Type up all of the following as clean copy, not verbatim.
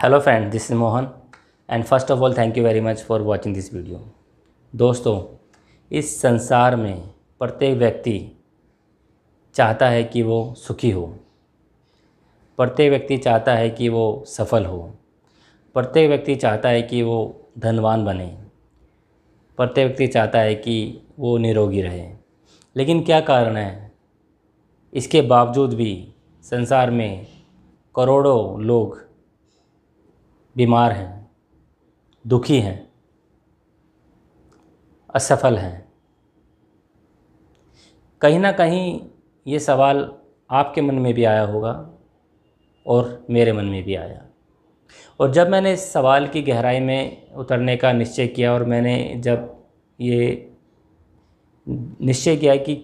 Hello friend, this is Mohan and first of all thank you very much for watching this video. दोस्तों, इस संसार में प्रत्येक व्यक्ति चाहता है कि वो सुखी हो, प्रत्येक व्यक्ति चाहता है कि वो सफल हो, प्रत्येक व्यक्ति चाहता है कि वो धनवान बने, प्रत्येक व्यक्ति चाहता है कि वो निरोगी रहे। लेकिन क्या कारण है, इसके बावजूद भी संसार में करोड़ों लोग बीमार हैं, दुखी हैं, असफल हैं। कहीं ना कहीं ये सवाल आपके मन में भी आया होगा और मेरे मन में भी आया। और जब मैंने इस सवाल की गहराई में उतरने का निश्चय किया और मैंने जब ये निश्चय किया कि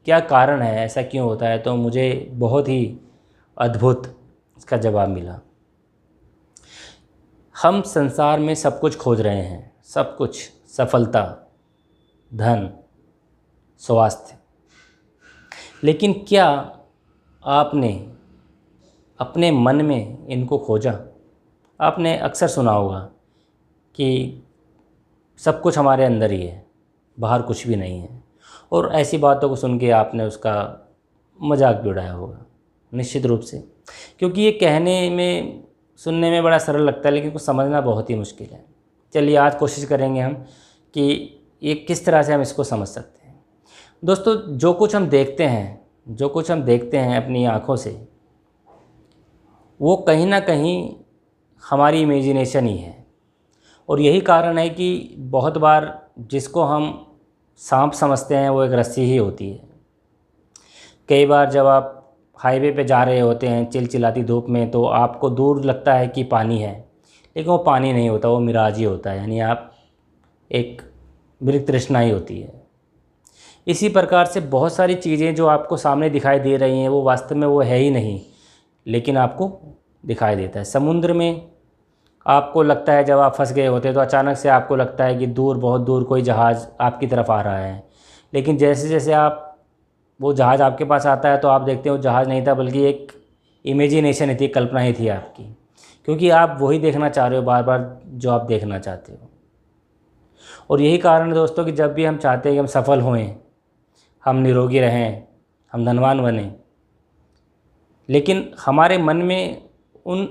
क्या कारण है, ऐसा क्यों होता है, तो मुझे बहुत ही अद्भुत इसका जवाब मिला। हम संसार में सब कुछ खोज रहे हैं, सब कुछ, सफलता, धन, स्वास्थ्य, लेकिन क्या आपने अपने मन में इनको खोजा? आपने अक्सर सुना होगा कि सब कुछ हमारे अंदर ही है, बाहर कुछ भी नहीं है। और ऐसी बातों को सुन के आपने उसका मजाक भी उड़ाया होगा, निश्चित रूप से, क्योंकि ये कहने में, सुनने में बड़ा सरल लगता है, लेकिन कुछ समझना बहुत ही मुश्किल है। चलिए आज कोशिश करेंगे हम कि ये किस तरह से हम इसको समझ सकते हैं। दोस्तों, जो कुछ हम देखते हैं अपनी आँखों से, वो कहीं ना कहीं हमारी इमेजिनेशन ही है। और यही कारण है कि बहुत बार जिसको हम सांप समझते हैं वो एक रस्सी ही होती है। कई बार जब आप हाईवे पे जा रहे होते हैं चिलचिलाती धूप में, तो आपको दूर लगता है कि पानी है, लेकिन वो पानी नहीं होता, वो मिराज ही होता है, यानी आप एक मृग तृष्णा ही होती है। इसी प्रकार से बहुत सारी चीज़ें जो आपको सामने दिखाई दे रही हैं, वो वास्तव में वो है ही नहीं, लेकिन आपको दिखाई देता है। समुद्र में आपको लगता है, जब आप फंस गए होते हैं तो अचानक से आपको लगता है कि दूर, बहुत दूर कोई जहाज़ आपकी तरफ आ रहा है, लेकिन जैसे जैसे वो जहाज़ आपके पास आता है तो आप देखते हो जहाज़ नहीं था, बल्कि एक इमेजिनेशन ही थी, कल्पना ही थी आपकी, क्योंकि आप वही देखना चाह रहे हो बार बार जो आप देखना चाहते हो। और यही कारण है दोस्तों कि जब भी हम चाहते हैं कि हम सफल होएं, हम निरोगी रहें, हम धनवान बने, लेकिन हमारे मन में उन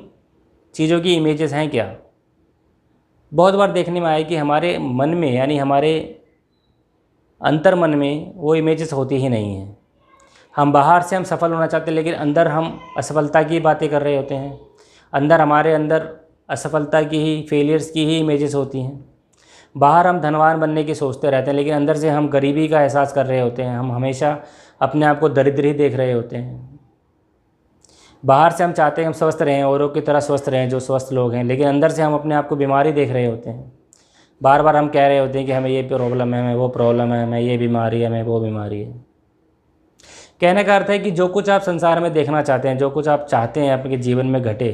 चीज़ों की इमेजेस हैं क्या? बहुत बार देखने में आया कि हमारे मन में, यानी हमारे अंतर मन में वो इमेजेस होती ही नहीं हैं। हम बाहर से हम सफल होना चाहते हैं, लेकिन अंदर हम असफलता की बातें कर रहे होते हैं। हमारे अंदर असफलता की ही, फेलियर्स की ही इमेजेस होती हैं। बाहर हम धनवान बनने की सोचते रहते हैं, लेकिन अंदर से हम गरीबी का एहसास कर रहे होते हैं। हम हमेशा अपने आप को दरिद्र ही देख रहे होते हैं। बाहर से हम चाहते हैं हम स्वस्थ रहें, औरों की तरह स्वस्थ रहें जो स्वस्थ लोग हैं, लेकिन अंदर से हम अपने आप को बीमारी देख रहे होते हैं। बार बार हम कह रहे होते हैं कि हमें ये प्रॉब्लम है, हमें वो प्रॉब्लम है, हमें ये बीमारी है, हमें वो बीमारी है। कहने का अर्थ है कि जो कुछ आप संसार में देखना चाहते हैं, जो कुछ आप चाहते हैं आपके जीवन में घटे,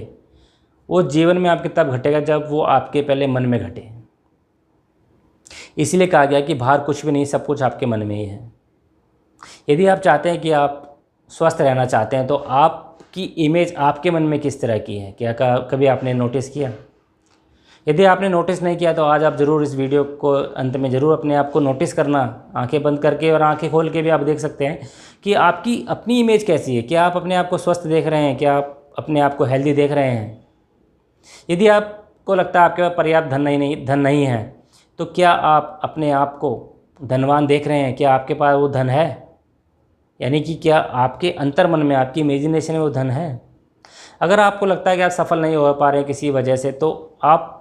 वो जीवन में आपके तब घटेगा जब वो आपके पहले मन में घटे। इसीलिए कहा गया कि बाहर कुछ भी नहीं, सब कुछ आपके मन में ही है। यदि आप चाहते हैं कि आप स्वस्थ रहना चाहते हैं, तो आपकी इमेज आपके मन में किस तरह की है, क्या कभी आपने नोटिस किया? यदि आपने नोटिस नहीं किया तो आज आप ज़रूर इस वीडियो को अंत में ज़रूर अपने आप को नोटिस करना, आंखें बंद करके और आंखें खोल के भी आप देख सकते हैं कि आपकी अपनी इमेज कैसी है। क्या आप अपने आप को स्वस्थ देख रहे हैं? क्या आप अपने आप को हेल्दी देख रहे हैं? यदि आपको लगता है आपके पास पर्याप्त धन नहीं है, तो क्या आप अपने आप को धनवान देख रहे हैं? क्या आपके पास वो धन है? यानी कि क्या आपके अंतर मन में, आपकी इमेजिनेशन में वो धन है? अगर आपको लगता है कि आप सफल नहीं हो पा रहे हैं किसी वजह से, तो आपके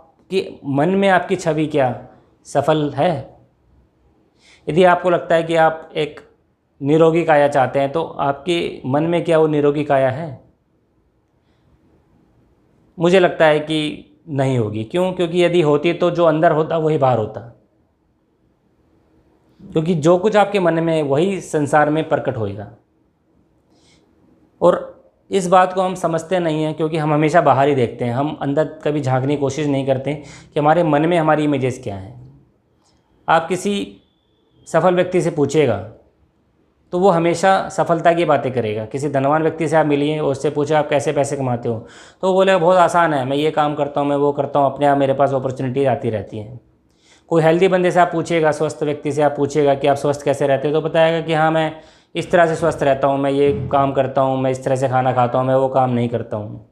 मन में आपकी छवि क्या सफल है? यदि आपको लगता है कि आप एक निरोगी काया चाहते हैं, तो आपके मन में क्या वो निरोगी काया है? मुझे लगता है कि नहीं होगी। क्यों? क्योंकि यदि होती तो जो अंदर होता वही बाहर होता, क्योंकि जो कुछ आपके मन में है वही संसार में प्रकट होएगा। और इस बात को हम समझते नहीं हैं, क्योंकि हम हमेशा बाहर ही देखते हैं, हम अंदर कभी झांकने की कोशिश नहीं करते कि हमारे मन में हमारी इमेजेस क्या हैं। आप किसी सफल व्यक्ति से पूछिएगा तो वो हमेशा सफलता की बातें करेगा। किसी धनवान व्यक्ति से आप मिलिए और उससे पूछे आप कैसे पैसे कमाते हो, तो वो बोलेगा बहुत आसान है, मैं ये काम करता हूँ, मैं वो करता हूँ, अपने आप मेरे पास अपॉर्चुनिटी आती रहती हैं। कोई हेल्दी बंदे से आप पूछिएगा, स्वस्थ व्यक्ति से आप पूछिएगा कि आप स्वस्थ कैसे रहते हो, तो बताएगा कि हाँ मैं इस तरह से स्वस्थ रहता हूँ, मैं ये काम करता हूँ, मैं इस तरह से खाना खाता हूँ, मैं वो काम नहीं करता हूँ।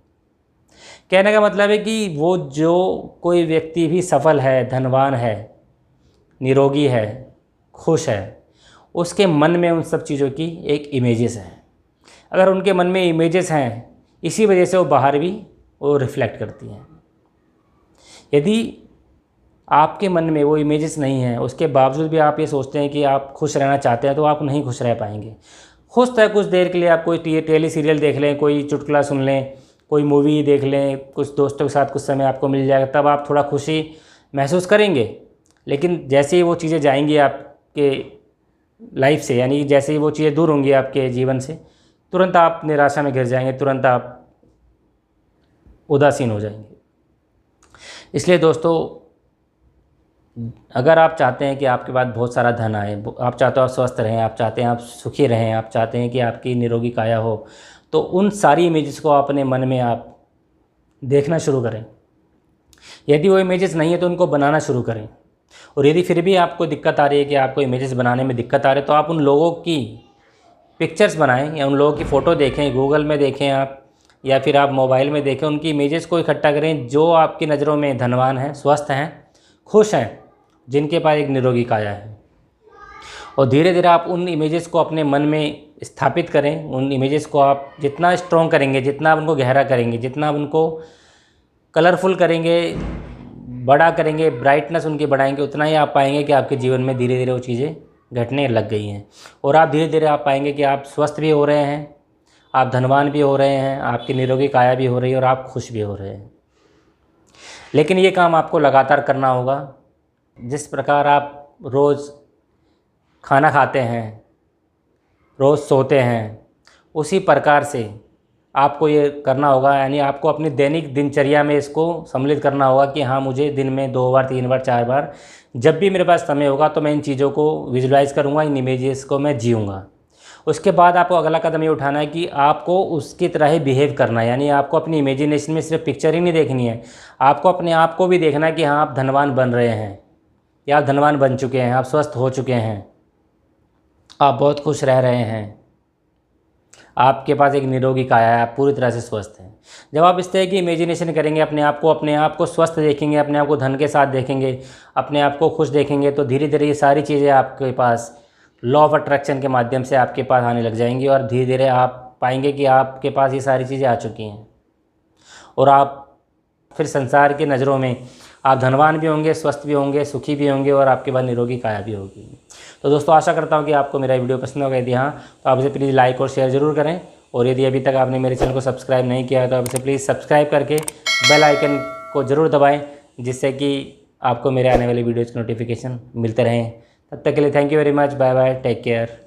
कहने का मतलब है कि वो जो कोई व्यक्ति भी सफल है, धनवान है, निरोगी है, खुश है, उसके मन में उन सब चीज़ों की एक इमेजेस है। अगर उनके मन में इमेजेस हैं, इसी वजह से वो बाहर भी वो रिफ्लेक्ट करती हैं। यदि आपके मन में वो इमेजेस नहीं हैं, उसके बावजूद भी आप ये सोचते हैं कि आप खुश रहना चाहते हैं, तो आप नहीं खुश रह पाएंगे। खुश तो है कुछ देर के लिए, आप कोई टेली सीरियल देख लें, कोई चुटकुला सुन लें, कोई मूवी देख लें, कुछ दोस्तों के साथ कुछ समय आपको मिल जाएगा, तब आप थोड़ा खुशी महसूस करेंगे। लेकिन जैसे ही वो चीज़ें जाएंगी आपके लाइफ से, यानी जैसे ही वो चीज़ें दूर होंगी आपके जीवन से, तुरंत आप निराशा में घिर जाएंगे, तुरंत आप उदासीन हो जाएंगे। इसलिए दोस्तों, अगर आप चाहते हैं कि आपके पास बहुत सारा धन आए, आप चाहते हो आप स्वस्थ रहें, आप चाहते हैं आप सुखी रहें, आप चाहते हैं कि आपकी निरोगी काया हो, तो उन सारी इमेजेस को अपने मन में आप देखना शुरू करें। यदि वो इमेजेस नहीं है तो उनको बनाना शुरू करें। और यदि फिर भी आपको दिक्कत आ रही है कि आपको इमेजेस बनाने में दिक्कत आ रही है, तो आप उन लोगों की पिक्चर्स बनाएं या उन लोगों की फ़ोटो देखें, गूगल में देखें आप, या फिर आप मोबाइल में देखें, उनकी इमेजेस को इकट्ठा करें जो आपकी नज़रों में धनवान हैं, स्वस्थ हैं, खुश हैं, जिनके पास एक निरोगी काया है। और धीरे धीरे आप उन इमेजेस को अपने मन में स्थापित करें। उन इमेजेस को आप जितना स्ट्रॉन्ग करेंगे, जितना आप उनको गहरा करेंगे, जितना आप उनको कलरफुल करेंगे, बड़ा करेंगे, ब्राइटनेस उनकी बढ़ाएंगे, उतना ही आप पाएंगे कि आपके जीवन में धीरे धीरे वो चीज़ें घटने लग गई हैं। और आप धीरे धीरे आप पाएंगे कि आप स्वस्थ भी हो रहे हैं, आप धनवान भी हो रहे हैं, आपकी निरोगी काया भी हो रही है और आप खुश भी हो रहे हैं। लेकिन ये काम आपको लगातार करना होगा। जिस प्रकार आप रोज़ खाना खाते हैं, रोज़ सोते हैं, उसी प्रकार से आपको ये करना होगा। यानी आपको अपनी दैनिक दिनचर्या में इसको सम्मिलित करना होगा कि हाँ, मुझे दिन में 2 बार, 3 बार, 4 बार, जब भी मेरे पास समय होगा तो मैं इन चीज़ों को विजुलाइज़ करूँगा, इन इमेजेस को मैं जीऊँगा। उसके बाद आपको अगला कदम ये उठाना है कि आपको उसकी तरह ही बिहेव करना है। यानी आपको अपनी इमेजिनेशन में सिर्फ पिक्चर ही नहीं देखनी है, आपको अपने आप को भी देखना है कि हाँ, आप धनवान बन रहे हैं, या आप धनवान बन चुके हैं, आप स्वस्थ हो चुके हैं, आप बहुत खुश रह रहे हैं, आपके पास एक निरोगी काया है, आप पूरी तरह से स्वस्थ हैं। जब आप इस तरह की इमेजिनेशन करेंगे, अपने आप को स्वस्थ देखेंगे, अपने आप को धन के साथ देखेंगे, अपने आप को खुश देखेंगे, तो धीरे धीरे ये सारी चीज़ें आपके पास लॉ ऑफ अट्रैक्शन के माध्यम से आपके पास आने लग जाएंगी। और धीरे धीरे आप पाएंगे कि आपके पास ये सारी चीज़ें आ चुकी हैं, और आप फिर संसार की नज़रों में आप धनवान भी होंगे, स्वस्थ भी होंगे, सुखी भी होंगे, और आपके पास निरोगी काया भी होगी। तो दोस्तों, आशा करता हूँ कि आपको मेरा वीडियो पसंद होगा। यदि हाँ, तो आप इसे प्लीज़ लाइक और शेयर ज़रूर करें। और यदि अभी तक आपने मेरे चैनल को सब्सक्राइब नहीं किया है तो आप इसे प्लीज़ सब्सक्राइब करके बेल आइकन को ज़रूर दबाएँ, जिससे कि आपको मेरे आने वाले वीडियोज़ के नोटिफिकेशन मिलते रहें। तब तक के लिए thank you very much, bye bye, take care.